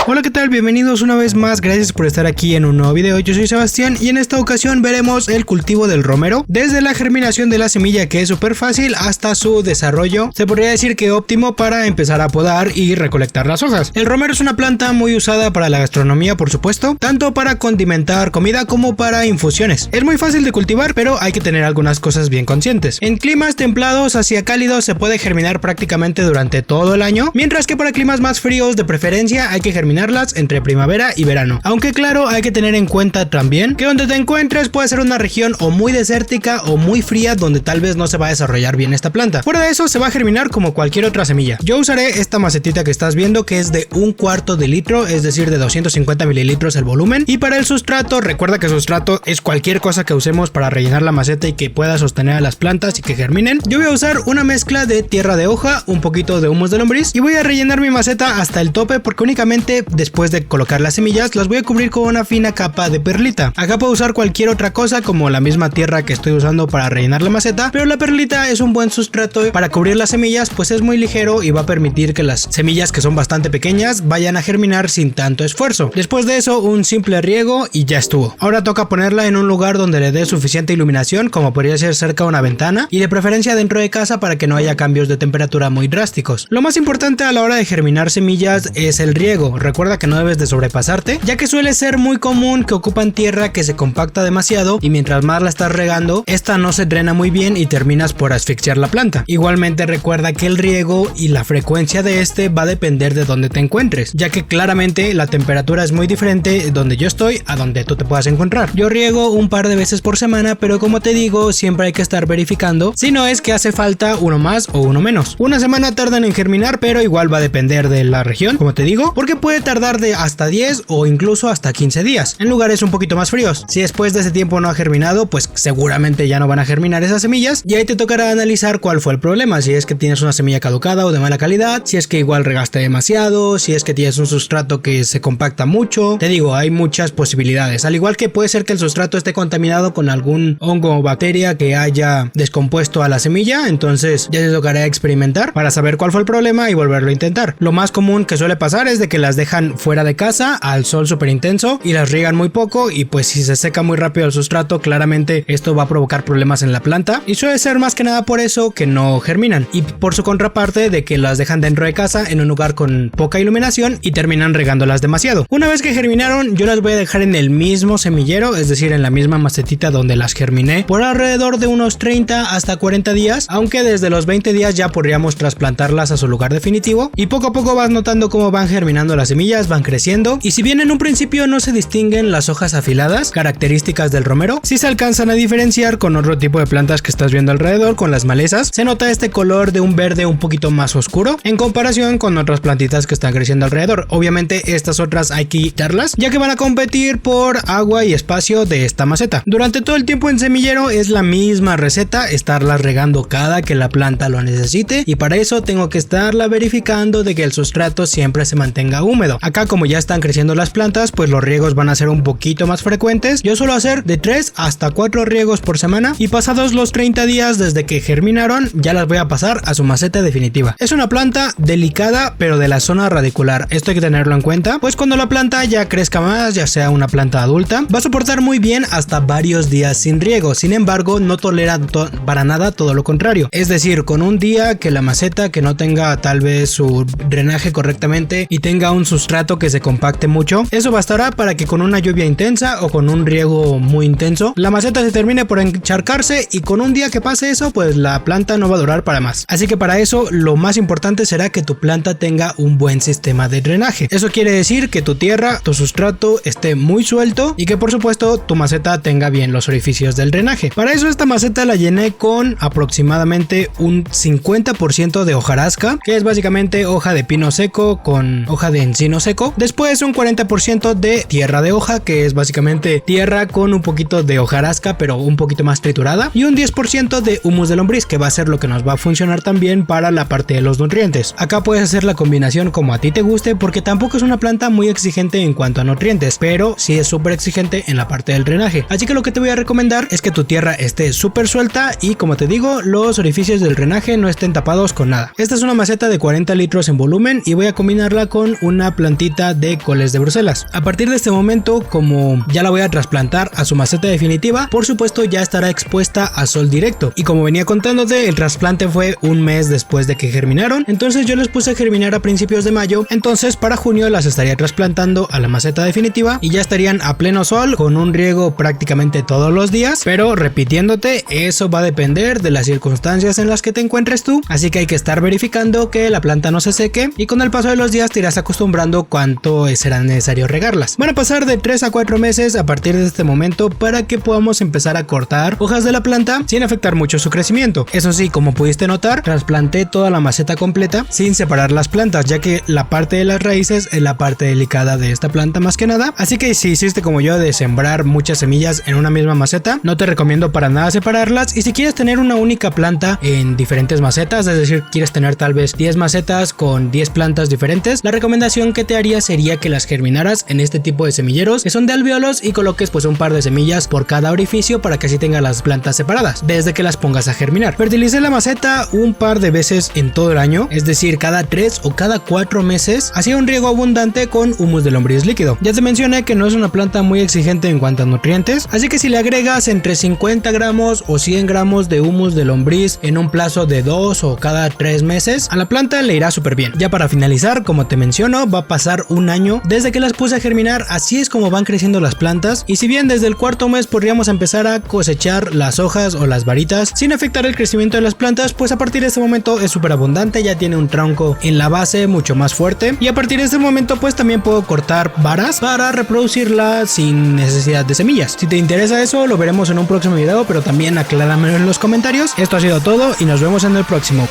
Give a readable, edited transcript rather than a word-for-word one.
Hola, ¿qué tal? Bienvenidos una vez más, gracias por estar aquí en un nuevo video. Yo soy Sebastián y en esta ocasión veremos el cultivo del romero, desde la germinación de la semilla, que es súper fácil, hasta su desarrollo. Se podría decir que óptimo para empezar a podar y recolectar las hojas. El romero es una planta muy usada para la gastronomía, por supuesto, tanto para condimentar comida como para infusiones. Es muy fácil de cultivar, pero hay que tener algunas cosas bien conscientes. En climas templados hacia cálidos se puede germinar prácticamente durante todo el año, mientras que para climas más fríos, de preferencia, hay que germinarlas entre primavera y verano. Aunque claro, hay que tener en cuenta también que donde te encuentres puede ser una región o muy desértica o muy fría, donde tal vez no se va a desarrollar bien esta planta. Fuera de eso, se va a germinar como cualquier otra semilla. Yo usaré esta macetita que estás viendo, que es de 1/4 de litro, es decir, de 250 mililitros el volumen. Y para el sustrato, recuerda que sustrato es cualquier cosa que usemos para rellenar la maceta y que pueda sostener a las plantas y que germinen. Yo voy a usar una mezcla de tierra de hoja, un poquito de humus de lombriz, y voy a rellenar mi maceta hasta el tope, porque únicamente después de colocar las semillas las voy a cubrir con una fina capa de perlita. Acá puedo usar cualquier otra cosa, como la misma tierra que estoy usando para rellenar la maceta, pero la perlita es un buen sustrato para cubrir las semillas, pues es muy ligero y va a permitir que las semillas, que son bastante pequeñas, vayan a germinar sin tanto esfuerzo. Después de eso, un simple riego y ya estuvo. Ahora toca ponerla en un lugar donde le dé suficiente iluminación, como podría ser cerca de una ventana, y de preferencia dentro de casa para que no haya cambios de temperatura muy drásticos. Lo más importante a la hora de germinar semillas es el riego. Recuerda que no debes de sobrepasarte, ya que suele ser muy común que ocupan tierra que se compacta demasiado, y mientras más la estás regando, esta no se drena muy bien y terminas por asfixiar la planta. Igualmente recuerda que el riego y la frecuencia de este va a depender de donde te encuentres, ya que claramente la temperatura es muy diferente donde yo estoy a donde tú te puedas encontrar. Yo riego un par de veces por semana, pero como te digo, siempre hay que estar verificando si no es que hace falta uno más o uno menos. Una semana tardan en germinar, pero igual va a depender de la región, como te digo, porque puede tardar de hasta 10 o incluso hasta 15 días en lugares un poquito más fríos. Si después de ese tiempo no ha germinado, pues seguramente ya no van a germinar esas semillas, y ahí te tocará analizar cuál fue el problema: si es que tienes una semilla caducada o de mala calidad, si es que igual regaste demasiado, si es que tienes un sustrato que se compacta mucho. Te digo, hay muchas posibilidades, al igual que puede ser que el sustrato esté contaminado con algún hongo o bacteria que haya descompuesto a la semilla. Entonces ya te tocará experimentar para saber cuál fue el problema y volverlo a intentar. Lo más común que suele pasar es de que las dejan fuera de casa al sol súper intenso y las riegan muy poco, y pues si se seca muy rápido el sustrato, claramente esto va a provocar problemas en la planta, y suele ser más que nada por eso que no germinan, y por su contraparte de que las dejan dentro de casa en un lugar con poca iluminación y terminan regándolas demasiado. Una vez que germinaron, yo las voy a dejar en el mismo semillero, es decir, en la misma macetita donde las germiné, por alrededor de unos 30 hasta 40 días, aunque desde los 20 días ya podríamos trasplantarlas a su lugar definitivo, y poco a poco vas notando cómo van germinando las semillas, van creciendo, y si bien en un principio no se distinguen las hojas afiladas, características del romero, sí se alcanzan a diferenciar con otro tipo de plantas que estás viendo alrededor, con las malezas. Se nota este color de un verde un poquito más oscuro en comparación con otras plantitas que están creciendo alrededor. Obviamente estas otras hay que quitarlas, ya que van a competir por agua y espacio de esta maceta. Durante todo el tiempo en semillero es la misma receta, estarlas regando cada que la planta lo necesite, y para eso tengo que estarla verificando de que el sustrato siempre se mantenga húmedo. Acá, como ya están creciendo las plantas, pues los riegos van a ser un poquito más frecuentes. Yo suelo hacer de 3 hasta 4 riegos por semana, y pasados los 30 días desde que germinaron, ya las voy a pasar a su maceta definitiva. Es una planta delicada, pero de la zona radicular. Esto hay que tenerlo en cuenta, pues cuando la planta ya crezca más, ya sea una planta adulta, va a soportar muy bien hasta varios días sin riego. Sin embargo, no tolera para nada todo lo contrario. Es decir, con un día que la maceta que no tenga tal vez su drenaje correctamente y tenga un sustrato que se compacte mucho, eso bastará para que con una lluvia intensa o con un riego muy intenso, la maceta se termine por encharcarse, y con un día que pase eso, pues la planta no va a durar para más. Así que para eso lo más importante será que tu planta tenga un buen sistema de drenaje. Eso quiere decir que tu tierra, tu sustrato esté muy suelto, y que por supuesto tu maceta tenga bien los orificios del drenaje. Para eso esta maceta la llené con aproximadamente un 50% de hojarasca, que es básicamente hoja de pino seco con hoja de encino seco. Después un 40% de tierra de hoja, que es básicamente tierra con un poquito de hojarasca pero un poquito más triturada, y un 10% de humus de lombriz, que va a ser lo que nos va a funcionar también para la parte de los nutrientes. Acá puedes hacer la combinación como a ti te guste, porque tampoco es una planta muy exigente en cuanto a nutrientes, pero sí es súper exigente en la parte del drenaje. Así que lo que te voy a recomendar es que tu tierra esté súper suelta, y como te digo, los orificios del drenaje no estén tapados con nada. Esta es una maceta de 40 litros en volumen, y voy a combinarla con una una plantita de coles de Bruselas. A partir de este momento, como ya la voy a trasplantar a su maceta definitiva, por supuesto ya estará expuesta a sol directo. Y como venía contándote, el trasplante fue un mes después de que germinaron, entonces yo les puse a germinar a principios de mayo, entonces para junio las estaría trasplantando a la maceta definitiva y ya estarían a pleno sol con un riego prácticamente todos los días, pero repitiéndote, eso va a depender de las circunstancias en las que te encuentres tú, así que hay que estar verificando que la planta no se seque y con el paso de los días te irás acostumbrando cuánto será necesario regarlas. Van a pasar de 3 a 4 meses a partir de este momento para que podamos empezar a cortar hojas de la planta sin afectar mucho su crecimiento. Eso sí, como pudiste notar, trasplanté toda la maceta completa sin separar las plantas, ya que la parte de las raíces es la parte delicada de esta planta más que nada, así que si hiciste como yo de sembrar muchas semillas en una misma maceta, no te recomiendo para nada separarlas. Y si quieres tener una única planta en diferentes macetas, es decir, quieres tener tal vez 10 macetas con 10 plantas diferentes, la recomendación que te haría sería que las germinaras en este tipo de semilleros que son de alvéolos y coloques pues un par de semillas por cada orificio para que así tengas las plantas separadas desde que las pongas a germinar. Fertilicé la maceta un par de veces en todo el año, es decir, cada 3 o cada 4 meses hacía un riego abundante con humus de lombriz líquido. Ya te mencioné que no es una planta muy exigente en cuanto a nutrientes, así que si le agregas entre 50 gramos o 100 gramos de humus de lombriz en un plazo de 2 o cada 3 meses, a la planta le irá súper bien. Ya para finalizar, como te menciono, va a pasar un año desde que las puse a germinar, así es como van creciendo las plantas, y si bien desde el cuarto mes podríamos empezar a cosechar las hojas o las varitas sin afectar el crecimiento de las plantas, pues a partir de este momento es súper abundante, ya tiene un tronco en la base mucho más fuerte, y a partir de este momento pues también puedo cortar varas para reproducirla sin necesidad de semillas. Si te interesa eso, lo veremos en un próximo video, pero también acláramelo en los comentarios. Esto ha sido todo y nos vemos en el próximo.